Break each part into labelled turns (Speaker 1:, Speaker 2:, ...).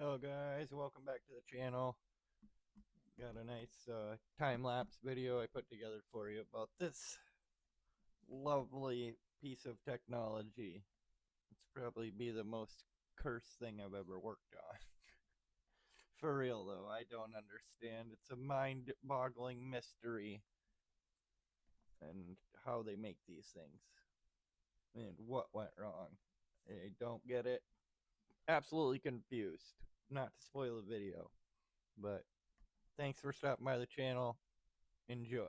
Speaker 1: Hello guys, welcome back to the channel. Got a nice time-lapse video I put together for you about this lovely piece of technology. It's probably be the most cursed thing I've ever worked on. For real though, I don't understand. It's a mind-boggling mystery and how they make these things and what went wrong. I don't get it. Absolutely confused. Not to spoil the video, but thanks for stopping by the channel. Enjoy.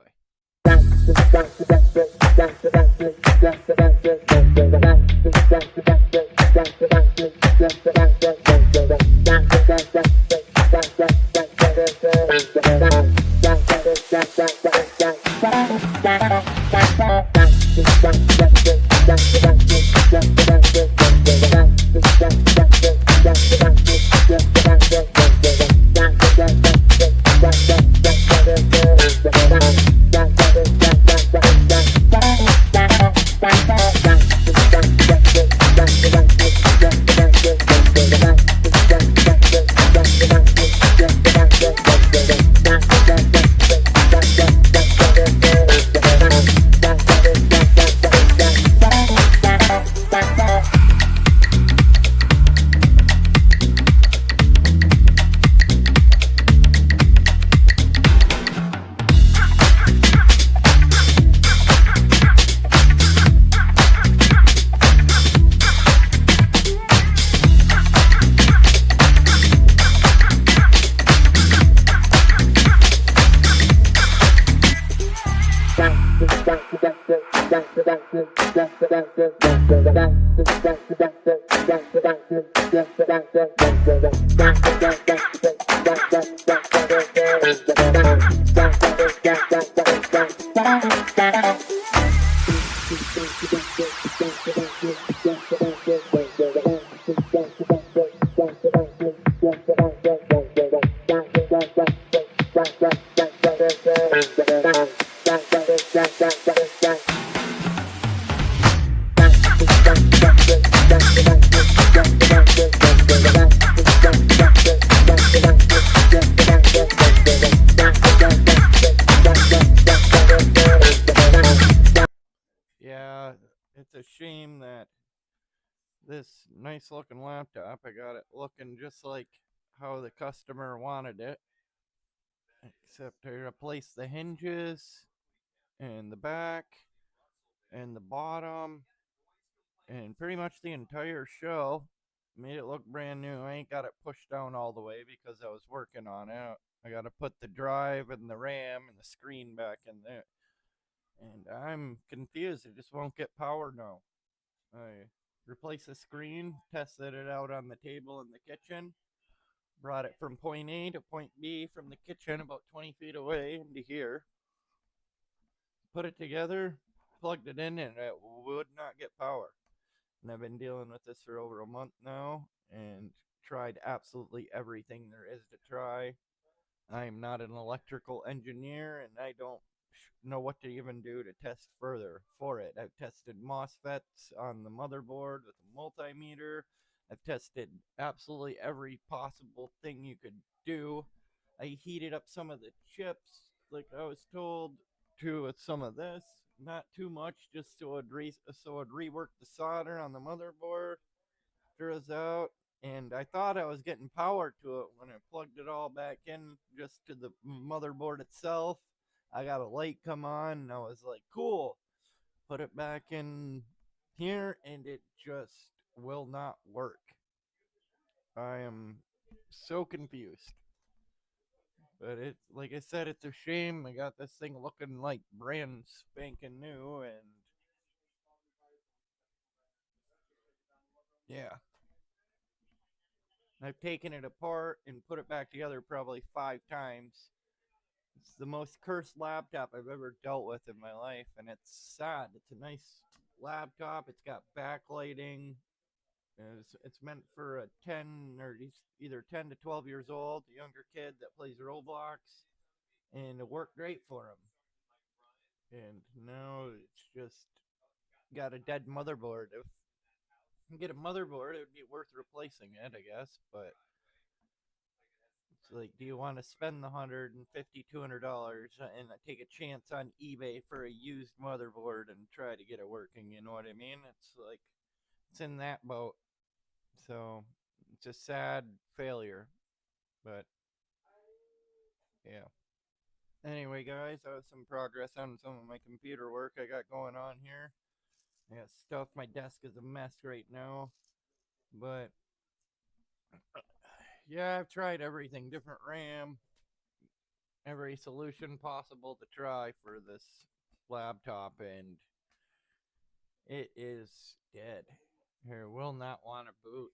Speaker 1: Yeah, it's a shame that this nice looking laptop, I got it looking just like how the customer wanted it, except I replaced the hinges and the back and the bottom and pretty much the entire shell. Made it look brand new. I ain't got it pushed down all the way because I was working on it. I got to put the drive and the RAM and the screen back in there. And I'm confused. It just won't get power now. I replaced the screen, tested it out on the table in the kitchen, brought it from point A to point B from the kitchen about 20 feet away into here, put it together, plugged it in, and it would not get power. And I've been dealing with this for over a month now and tried absolutely everything there is to try. I'm not an electrical engineer and I don't know what to even do to test further for it. I've tested MOSFETs on the motherboard with a multimeter. I've tested absolutely every possible thing you could do. I heated up some of the chips like I was told to with some of this. Not too much, just so it'd rework the solder on the motherboard. Throws out, and I thought I was getting power to it when I plugged it all back in just to the motherboard itself. I got a light come on, and I was like, cool. Put it back in here, and it just will not work. I am so confused. But it, like I said, it's a shame. I got this thing looking like brand spanking new, and yeah, I've taken it apart and put it back together probably 5 times. It's the most cursed laptop I've ever dealt with in my life, and it's sad. It's a nice laptop. It's got backlighting. It's meant for a 10 or either 10 to 12 years old, a younger kid that plays Roblox, and it worked great for him. And now it's just got a dead motherboard. If you get a motherboard, it would be worth replacing it, I guess, but It's like, do you want to spend the $150, $200 and take a chance on eBay for a used motherboard and try to get it working? You know what I mean? It's like, it's in that boat. So it's a sad failure, but yeah. Anyway, guys, that was some progress on some of my computer work I got going on here. I got stuff. My desk is a mess right now, but yeah, I've tried everything, different RAM, every solution possible to try for this laptop, and it is dead. Here, will not want to boot,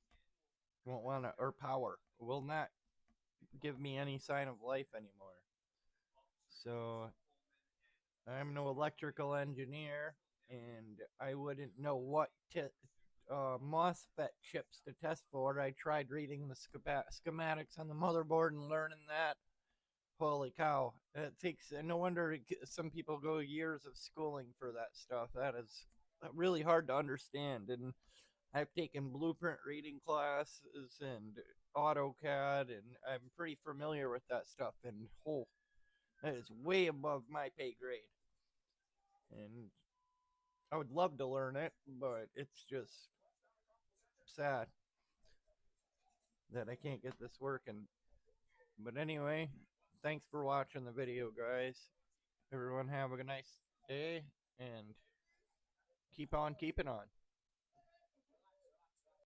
Speaker 1: won't want to, or power, will not give me any sign of life anymore. So I'm no electrical engineer, and I wouldn't know what MOSFET chips to test for. I tried reading the schematics on the motherboard and learning that. Holy cow! It takes no wonder some people go years of schooling for that stuff. That is really hard to understand. And I've taken blueprint reading classes and AutoCAD, and I'm pretty familiar with that stuff. And oh, that is way above my pay grade. And I would love to learn it, but it's just sad that I can't get this working. But anyway, thanks for watching the video, guys. Everyone have a nice day and keep on keeping on.